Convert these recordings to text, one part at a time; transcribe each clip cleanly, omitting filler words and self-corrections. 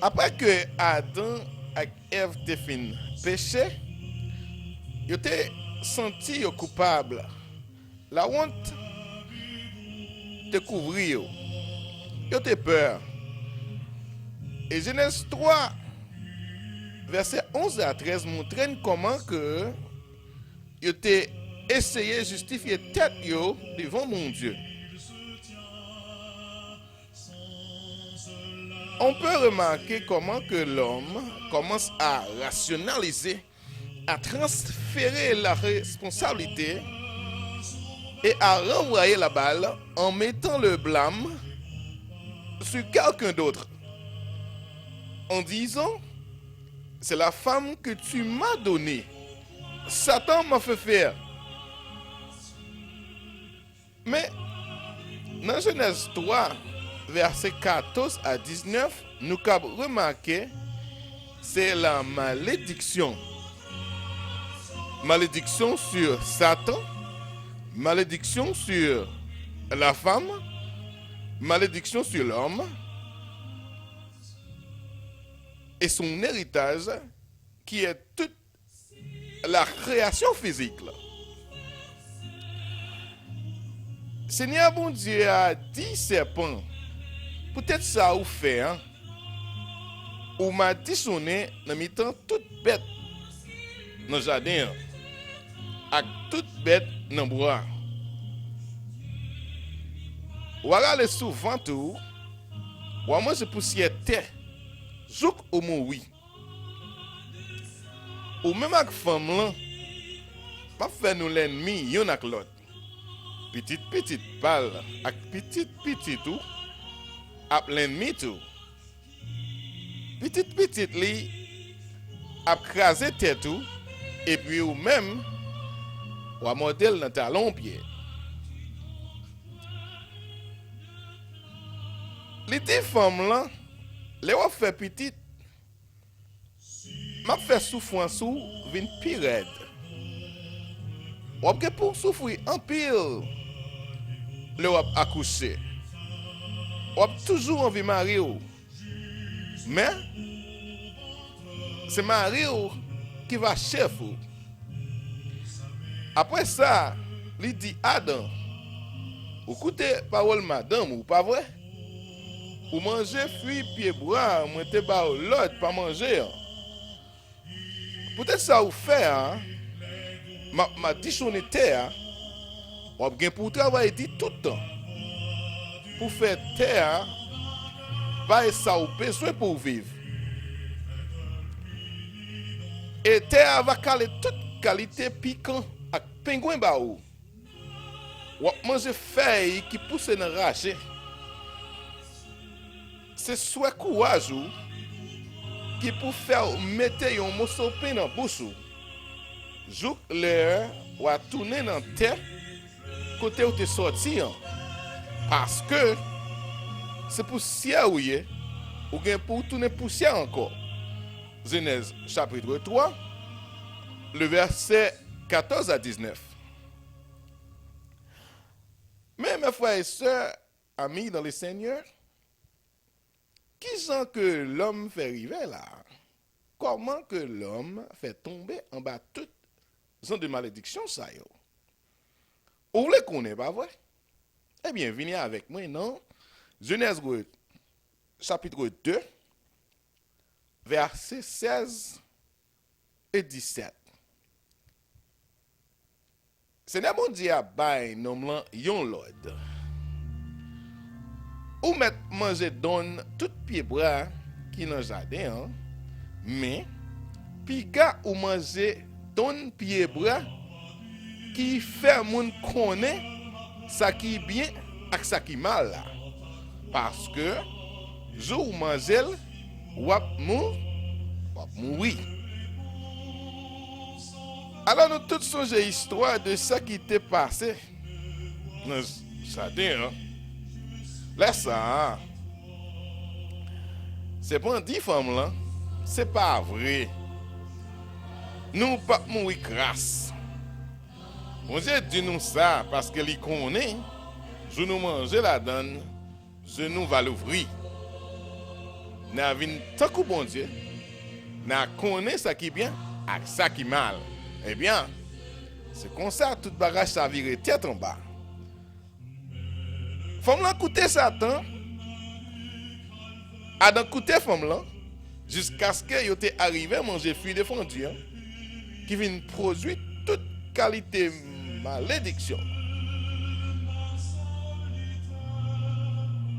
Après que Adam et Ève te fin péché, ils te senti coupable. La honte te couvrir. Ils te peur. Et Genèse 3, verset 11 à 13 montre comment que ils te essayé de justifier tête devant mon Dieu. On peut remarquer comment que l'homme commence à rationaliser, à transférer la responsabilité et à renvoyer la balle en mettant le blâme sur quelqu'un d'autre. En disant, c'est la femme que tu m'as donnée. Satan m'a fait faire. Mais dans Genèse 3, verset 14 à 19, nous avons remarqué, c'est la malédiction. Malédiction sur Satan, malédiction sur la femme, malédiction sur l'homme et son héritage qui est toute la création physique. Seigneur bon Dieu a dit serpent, peut-être ça ou fait, hein? Ou m'a dissonné dans mi-temps toute bête dans le jardin, avec toute bête dans le bois. Voilà le souvent tout, ou à manger poussière terre, zouk ou mon oui. Ou même avec femme là, pas faire nous l'ennemi, yon ak l'autre. Petite balle, avec petite tout, ap l'ennemi tout. Petite li, ap krasé tête tout, et puis ou même, ou à modèle dans talon pied. Les deux femmes là, les wap fait petite, m'a fait souffrance ou vin pi raide. Wap ge pour souffrir en pile, le wap accoucher. Wap toujours envie marier ou. Mais c'est marier ou qui va chef ou. Après ça, il dit Adam, ou écoutez parole madame ou pas vrai? Ou manger fruit pied bois, moi te ba l'autre pas manger. Peut-être ça ou fait hein. Ma dissonné terre. Ou bien pour travailler dit tout le temps. Pour faire terre, pas ça ou besoin pour vivre. Et terre va caler toute qualité piquant avec pingouin ba ou. Ou manger feuille qui pousse dans raché. C'est soit courage qui pour faire mettre un morceau de pain dans bouche. Jouk l'air ou à tourner dans terre côté où tu sorti parce que c'est poussière ou bien pour tourner poussière encore. Genèse chapitre 3 le verset 14 à 19. Mais mes frères et sœurs, amis dans le Seigneur, qui sont que l'homme fait arriver là? Comment que l'homme fait tomber en bas toutes sortes de malédictions ça yo? Vous les connaissez pas vrai? Eh bien, venez avec moi, non? Genèse chapitre 2, versets 16 et 17. Seigneur bon Dieu a bail nom lan yon l'ordre. Ou mettre manger donne tout pied bras qui dans jardin, hein? Mais piga ou manger donne pied bras qui fait moun connaît ça qui bien et ça qui mal là. Parce que jour manger wap mourir. Alors nous tous songeons l'histoire de ça qui t'est passé dans le jardin, hein? Laisse ça, hein? C'est pas 10 femmes là, c'est pas vrai. Nous pas mourir grâce. Bon Dieu dit nous ça parce que lui connaît, je nous manger la donne, genou va l'ouvrir. N'a vin tant que bon Dieu, n'a connaît ça qui bien, avec ça qui mal. Eh bien, c'est comme ça tout bagage ça vire tête en bas. Femme là écouter Satan, a dans écouter femme là jusqu'à ce que yo t'est arrivé à manger fruit défendu qui vient produire toute qualité malédiction.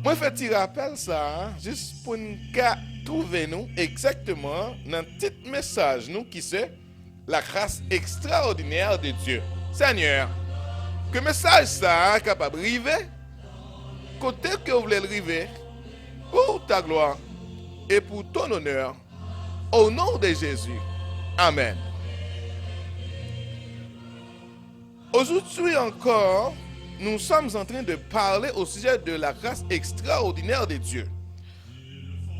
Moi fait petit rappel ça juste pour nous trouver nous exactement dans le petit message nous qui c'est la grâce extraordinaire de Dieu. Seigneur, que message ça capable arriver côté que vous voulez arriver pour ta gloire et pour ton honneur au nom de Jésus. Amen. Aujourd'hui encore, nous sommes en train de parler au sujet de la grâce extraordinaire de Dieu.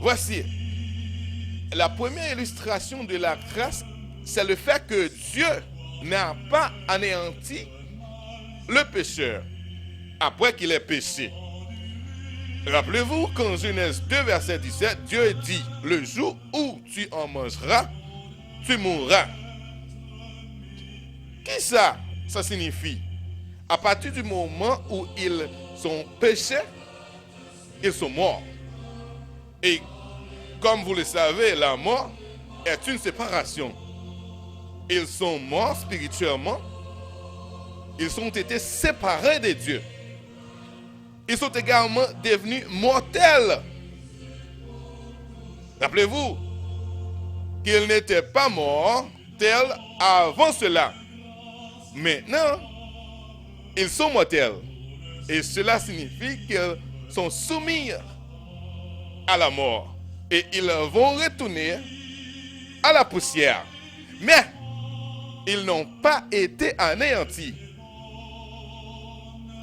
Voici, la première illustration de la grâce, c'est le fait que Dieu n'a pas anéanti le pécheur après qu'il ait péché. Rappelez-vous qu'en Genèse 2, verset 17, Dieu dit, le jour où tu en mangeras, tu mourras. Qui ça signifie? À partir du moment où ils sont péchés, ils sont morts. Et comme vous le savez, la mort est une séparation. Ils sont morts spirituellement. Ils ont été séparés de Dieu. Ils sont également devenus mortels. Rappelez-vous qu'ils n'étaient pas morts tels avant cela. Maintenant, ils sont mortels. Et cela signifie qu'ils sont soumis à la mort. Et ils vont retourner à la poussière. Mais ils n'ont pas été anéantis.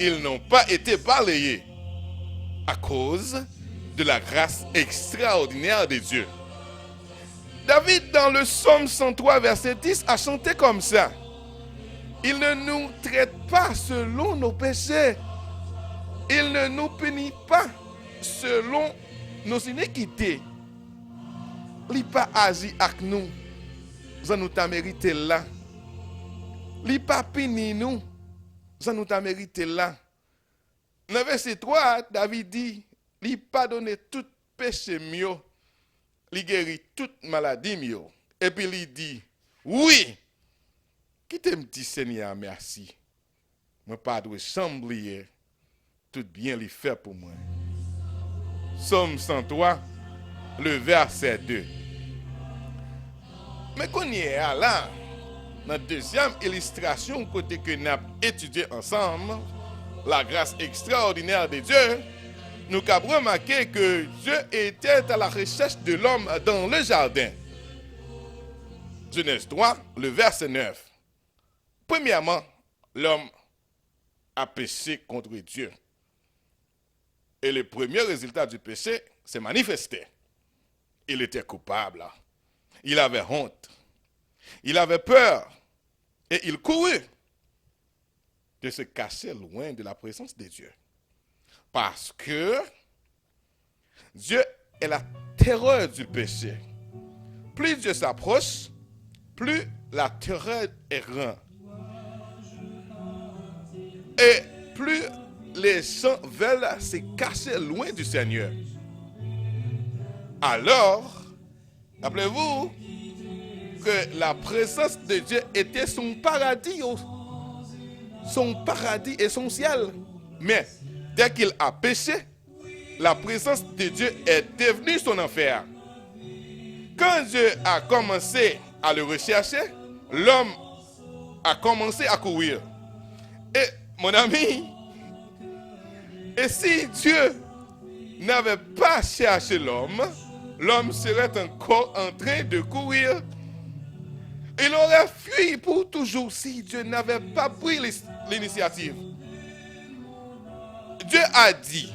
Ils n'ont pas été balayés à cause de la grâce extraordinaire de Dieu. David, dans le psaume 103, verset 10, a chanté comme ça. Il ne nous traite pas selon nos péchés. Il ne nous punit pas selon nos iniquités. Il n'a pas agi avec nous. Ça nous a mérité là. Il n'a pas puni nous. Ça nous a mérité là. Dans le verset 3, David dit, il pardonne tout péché mieux. Il guérit toute maladie mieux. Et puis il dit, oui, qui t'aime dit Seigneur, merci. Moi pas de chamblier tout bien lui fait pour moi. Psaume 103, le verset 2. Mais qu'on y est là, dans la deuxième illustration, côté que nous avons étudié ensemble, la grâce extraordinaire de Dieu, nous avons remarqué que Dieu était à la recherche de l'homme dans le jardin. Genèse 3, le verset 9. Premièrement, l'homme a péché contre Dieu. Et le premier résultat du péché s'est manifesté. Il était coupable. Il avait honte. Il avait peur. Et il courut de se cacher loin de la présence de Dieu. Parce que Dieu est la terreur du péché. Plus Dieu s'approche, plus la terreur est grande. Et plus les gens veulent se cacher loin du Seigneur. Alors, rappelez-vous que la présence de Dieu était son paradis essentiel. Mais dès qu'il a péché, la présence de Dieu est devenue son enfer. Quand Dieu a commencé à le rechercher, l'homme a commencé à courir. Et mon ami, et si Dieu n'avait pas cherché l'homme, l'homme serait encore en train de courir. Il aurait fui pour toujours si Dieu n'avait pas pris l'initiative. Dieu a dit,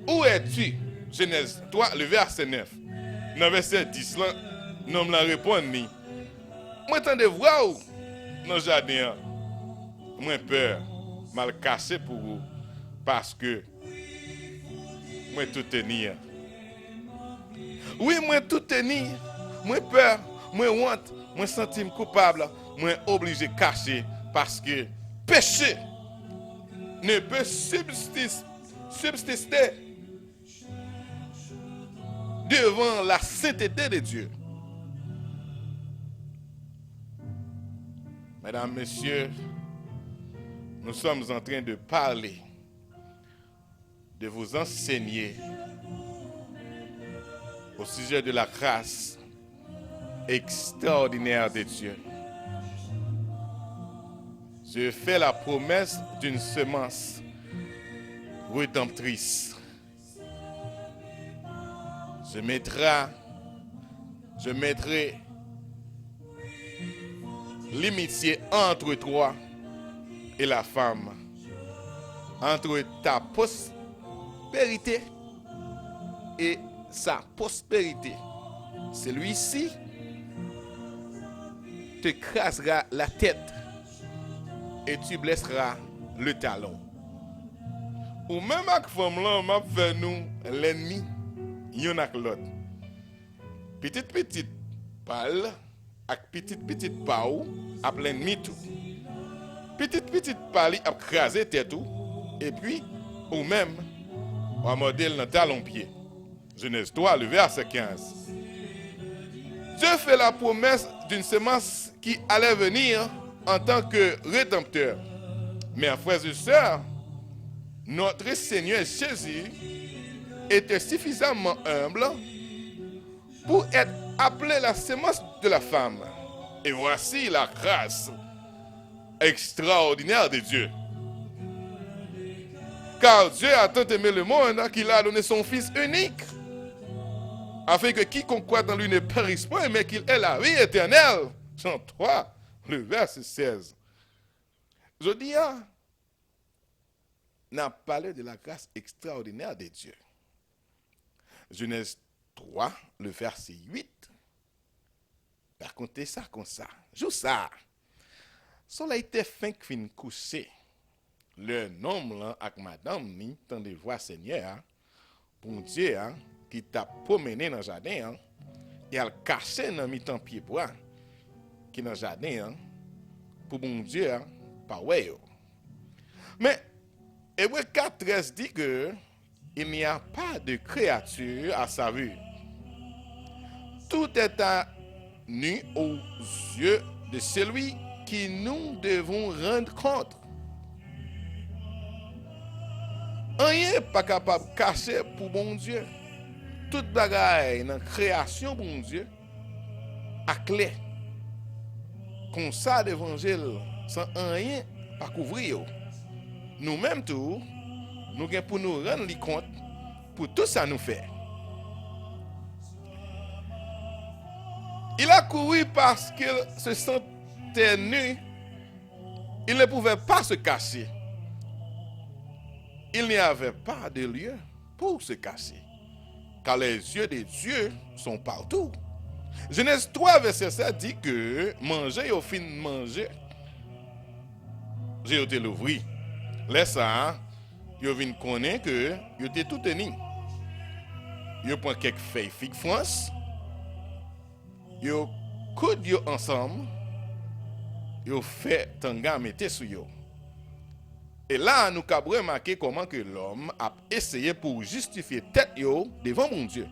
où es-tu? Genèse 3, le verset 9. Dans le verset 10, l'homme l'a répondu, moi t'en de voir dans le jardin, moi peur, mal caché pour vous. parce que moi tout tenir. Oui, moi tout tenir. Moi peur, moi honte, moi sentir coupable, moi obligé de cacher parce que péché ne peut subsister devant la sainteté de Dieu. Mesdames, Messieurs, nous sommes en train de parler, de vous enseigner au sujet de la grâce extraordinaire de Dieu. Je fais la promesse d'une semence rédemptrice. Je mettrai l'amitié entre toi et la femme, entre ta prospérité et sa prospérité. Celui-ci te crasera la tête et tu blesseras le talon. Ou même avec femme là, m'a fait nous l'ennemi, y'en a que l'autre. Petite parle avec petite pau à l'ennemi tout. Petite parle à craser tête tout et puis ou même on modèle dans talon pied. Genèse 3 le verset 15. Dieu fait la promesse d'une semence qui allait venir en tant que rédempteur. Mais frères et sœurs, notre Seigneur Jésus était suffisamment humble pour être appelé la semence de la femme. Et voici la grâce extraordinaire de Dieu. Car Dieu a tant aimé le monde qu'il a donné son Fils unique, afin que quiconque croit en lui ne périsse point, mais qu'il ait la vie éternelle. Jean 3, le verset 16. Je dis, n'a parlé de la grâce extraordinaire de Dieu. Genèse 3, le verset 8. Racontez ça comme ça. Joue ça. Soleil était fin qui fin couché. Le nom là avec madame ni tant de voix Seigneur pour Dieu qui t'a promené dans le jardin et elle caché dans mi-temps pied bois qui dans le jardin pour bon Dieu pas ouais. Mais Hébreux 4:13 dit que il n'y a pas de créature à sa vue. Tout est à nu aux yeux de celui qui nous devons rendre compte. Rien n'est pas capable de cacher pour bon Dieu. Toute bagaille dans la création pour bon Dieu à clé. Comme ça l'évangile sans rien pas couvrir. Nous-mêmes tout, nous avons pour nous rendre compte pour tout ça nous fait. Il a couru parce qu'il se sentait nu. Il ne pouvait pas se cacher. Il n'y avait pas de lieu pour se cacher. Car les yeux de Dieu sont partout. Genèse 3, verset 7 dit que manger au fin de manger, j'ai été l'ouvrir. Laisse ça, yo vinn connaître que yo était tout tenu. Yo prend quelques feuilles figue France. Yo coud yo ensemble. Yo fait tanga mette sur yo. Et là nous avons remarqué comment que l'homme a essayé pour justifier tête yo devant mon Dieu.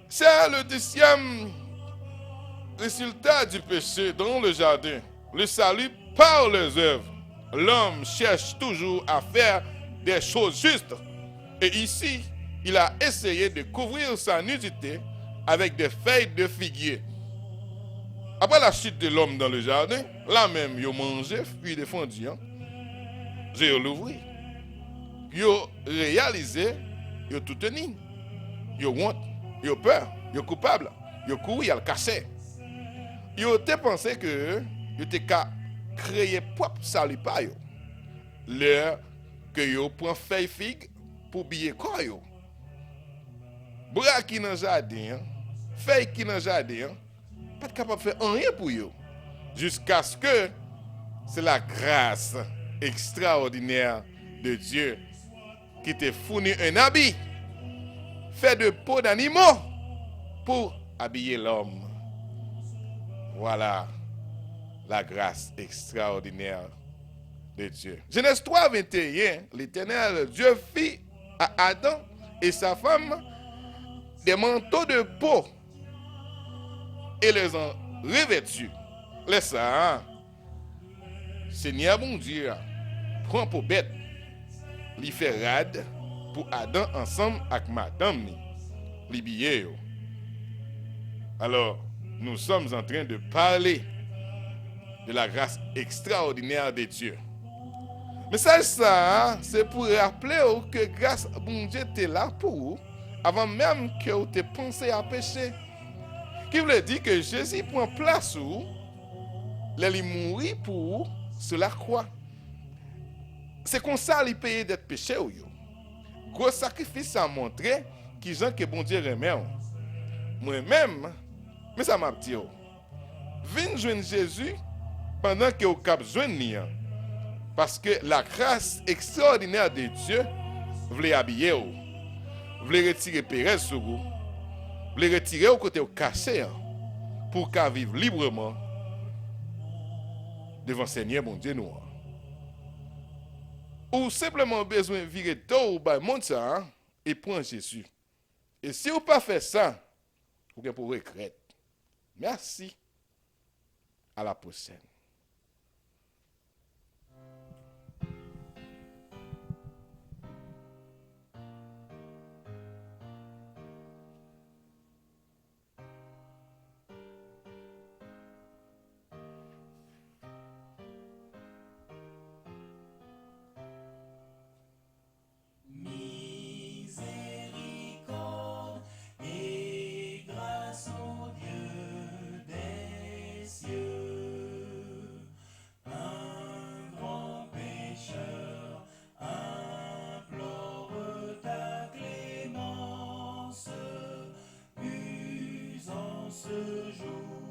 C'est le 10e résultat du péché dans le jardin. Le salut par les œuvres. L'homme cherche toujours à faire des choses justes. Et ici, il a essayé de couvrir sa nudité avec des feuilles de figuier. Après la chute de l'homme dans le jardin, là même, il a mangé, puis défendu. J'ai l'ouvert. Il a réalisé, il a tout tenu. Il a honte, il a peur, il a coupable, il a couru, il a caché. Il a pensé que il était qu'à créer propre salut par yo. L'heure que yo prend feuille figue pour biller quoi yo. Bras qui dans jardin, feuille qui dans jardin, pas capable de faire rien pour yo. Jusqu'à ce que c'est la grâce extraordinaire de Dieu qui te fournit un habit fait de peau d'animaux pour habiller l'homme. Voilà la grâce extraordinaire de Dieu. Genèse 3, 21, l'Éternel Dieu fit à Adam et sa femme des manteaux de peau et les en revêtus. Laisse ça, hein? Seigneur bon Dieu prend pour bête, li fait rad pour Adam ensemble avec madame li billet. Alors, nous sommes en train de parler de la grâce extraordinaire de Dieu. Mais ça, c'est pour rappeler que grâce bon Dieu était là pour vous avant même que vous ayez pensé à pécher. Qui veut dire que Jésus prend place où il mourit pour vous sur la croix. C'est comme ça qu'il paye d'être péché. Gros sacrifice a montré qui gens que bon Dieu remet. Moi-même, mais ça m'a dit, viens joindre Jésus pendant que vous cap joindre. Parce que la grâce extraordinaire de Dieu voulait habiller vous, voulait retirer Pérez sur vous, voulait retirer au côté caché pour qu'à vivre librement devant Seigneur mon Dieu nous. Ou simplement besoin de virer tout au monde ça et prendre Jésus. Et si vous pas fait ça, vous pouvez regretter. Merci. À la prochaine. Ce jour.